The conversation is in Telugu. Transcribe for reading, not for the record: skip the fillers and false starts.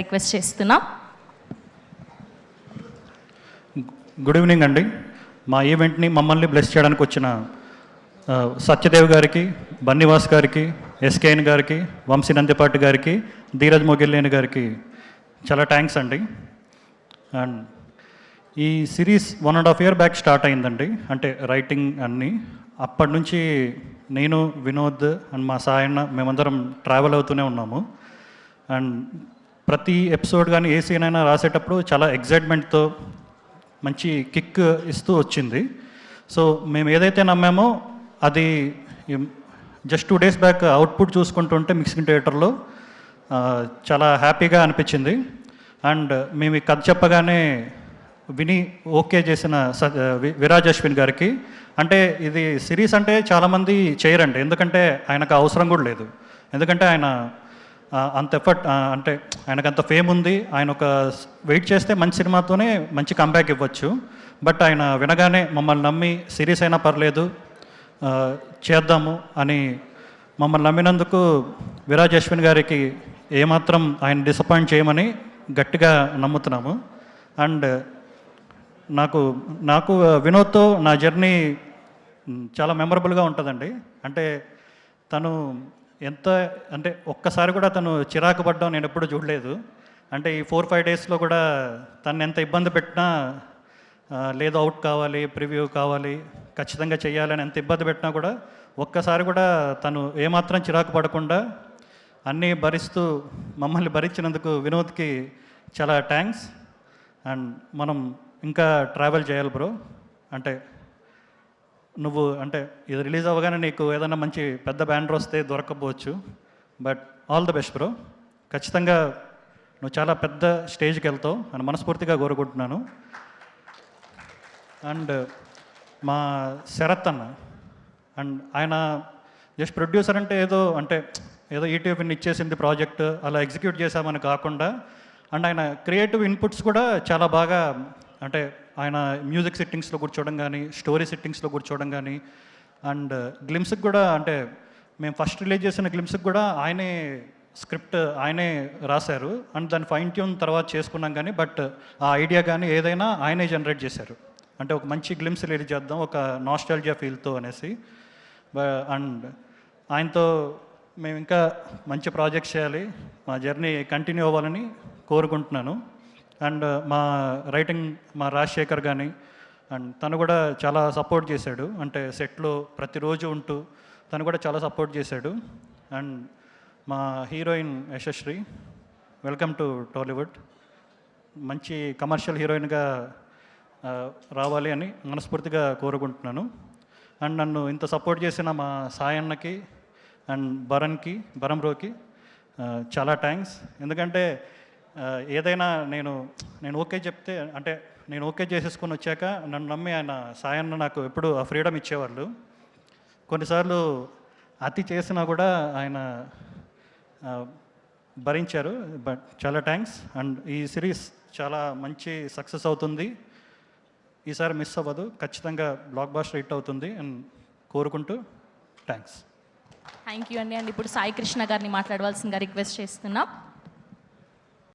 రిక్వెస్ట్ చేస్తున్నాం. గుడ్ ఈవినింగ్ అండి. మా ఈవెంట్ని మమ్మల్ని బ్లెస్ చేయడానికి వచ్చిన సత్యదేవ్ గారికి, బన్నివాస్ గారికి, ఎస్కేఎన్ గారికి, వంశీ నందిపాటి గారికి, ధీరజ్ మొగిల్లేని గారికి చాలా థ్యాంక్స్ అండి. అండ్ ఈ సిరీస్ 1.5 year బ్యాక్ స్టార్ట్ అయిందండి, అంటే రైటింగ్ అన్నీ. అప్పటి నుంచి నేను, వినోద్ అండ్ మా సాయన్న మేమందరం ట్రావెల్ అవుతూనే ఉన్నాము. అండ్ ప్రతి ఎపిసోడ్ కానీ ఏ సీన్ అయినా రాసేటప్పుడు చాలా ఎగ్జైట్మెంట్తో మంచి కిక్ ఇస్తూ వచ్చింది. సో మేము ఏదైతే నమ్మామో అది జస్ట్ 2 days బ్యాక్ అవుట్పుట్ చూసుకుంటుంటే మిక్సింగ్ థియేటర్లో చాలా హ్యాపీగా అనిపించింది. అండ్ మేము ఈ కథ చెప్పగానే విని ఓకే చేసిన విరాజ్ అశ్విన్ గారికి, అంటే ఇది సిరీస్ అంటే చాలామంది చేయరండి, ఎందుకంటే ఆయనకు అవసరం కూడా లేదు. ఎందుకంటే ఆయన అంత ఎఫర్ట్, అంటే ఆయనకు అంత ఫేమ్ ఉంది. ఆయన ఒక వెయిట్ చేస్తే మంచి సినిమాతోనే మంచి కంబ్యాక్ ఇవ్వచ్చు. బట్ ఆయన వినగానే మమ్మల్ని నమ్మి సిరీస్ అయినా పర్లేదు చేద్దాము అని మమ్మల్ని నమ్మినందుకు విరాజ్ అశ్విన్ గారికి ఏమాత్రం ఆయన డిసప్పాయింట్ చేయమని గట్టిగా నమ్ముతున్నాము. అండ్ నాకు వినోద్తో నా జర్నీ చాలా మెమరబుల్గా ఉంటుందండి. అంటే తను ఎంత, అంటే ఒక్కసారి కూడా తను చిరాకు పడ్డం నేను ఎప్పుడు చూడలేదు. అంటే ఈ 4-5 daysలో కూడా తను ఎంత ఇబ్బంది పెట్టినా, లేదు అవుట్ కావాలి, ప్రివ్యూ కావాలి, ఖచ్చితంగా చేయాలని ఎంత ఇబ్బంది పెట్టినా కూడా ఒక్కసారి కూడా తను ఏమాత్రం చిరాకు పడకుండా అన్నీ భరిస్తూ మమ్మల్ని భరించినందుకు వినోద్కి చాలా థ్యాంక్స్. అండ్ మనం ఇంకా ట్రావెల్ చేయాలి బ్రో. అంటే నువ్వు, అంటే ఇది రిలీజ్ అవ్వగానే నీకు ఏదైనా మంచి పెద్ద బ్యానర్ వస్తే దొరకపోవచ్చు, but all the best bro. ఖచ్చితంగా నువ్వు చాలా పెద్ద స్టేజ్కి వెళ్తావు అని మనస్ఫూర్తిగా కోరుకుంటున్నాను. అండ్ మా శరత్ అన్న, అండ్ ఆయన జస్ట్ ప్రొడ్యూసర్ అంటే ఏదో ఈటీవీని ఇచ్చేసింది ప్రాజెక్ట్ అలా ఎగ్జిక్యూట్ చేశామని కాకుండా, అండ్ ఆయన క్రియేటివ్ ఇన్పుట్స్ కూడా చాలా బాగా, అంటే ఆయన మ్యూజిక్ సిట్టింగ్స్లో కూర్చోవడం కానీ, స్టోరీ సిట్టింగ్స్లో కూర్చోవడం కానీ, అండ్ గ్లిమ్స్కి కూడా, అంటే మేము ఫస్ట్ రిలీజ్ చేసిన గ్లిమ్స్కి కూడా ఆయనే స్క్రిప్ట్ ఆయనే రాశారు. అండ్ దాన్ని ఫైన్ ట్యూన్ తర్వాత చేసుకున్నాం కానీ, బట్ ఆ ఐడియా కానీ ఏదైనా ఆయనే జనరేట్ చేశారు. అంటే ఒక మంచి గ్లిమ్స్ రిలీజ్ చేద్దాం ఒక నాస్టాల్జియా ఫీల్తో అనేసి. అండ్ ఆయనతో మేము ఇంకా మంచి ప్రాజెక్ట్స్ చేయాలి, మా జర్నీ కంటిన్యూ అవ్వాలని కోరుకుంటున్నాను. అండ్ మా రైటింగ్ మా రాజశేఖర్ కానీ, అండ్ తను కూడా చాలా సపోర్ట్ చేశాడు. అంటే సెట్లో ప్రతిరోజు ఉంటూ తను కూడా చాలా సపోర్ట్ చేశాడు. అండ్ మా heroine Yashasri, welcome to Tollywood. మంచి కమర్షియల్ హీరోయిన్గా రావాలి అని మనస్ఫూర్తిగా కోరుకుంటున్నాను. అండ్ నన్ను ఇంత సపోర్ట్ చేసిన మా సాయన్నకి అండ్ భరం బ్రోకి చాలా థ్యాంక్స్. ఎందుకంటే ఏదైనా నేను ఓకే చెప్తే, అంటే నేను ఓకే చేసేసుకొని వచ్చాక నన్ను నమ్మి ఆయన సాయన్న నాకు ఎప్పుడు ఆ ఫ్రీడమ్ ఇచ్చేవాళ్ళు. కొన్నిసార్లు అతి చేసినా కూడా ఆయన భరించారు. బట్ చాలా థ్యాంక్స్. అండ్ ఈ సిరీస్ చాలా మంచి సక్సెస్ అవుతుంది, ఈసారి మిస్ అవ్వదు, ఖచ్చితంగా బ్లాక్ బస్టర్ హిట్ అవుతుంది అని కోరుకుంటూ థ్యాంక్స్. థ్యాంక్ యూ అండి. అండ్ ఇప్పుడు సాయి కృష్ణ గారిని మాట్లాడవలసిందిగా రిక్వెస్ట్ చేస్తున్నాం.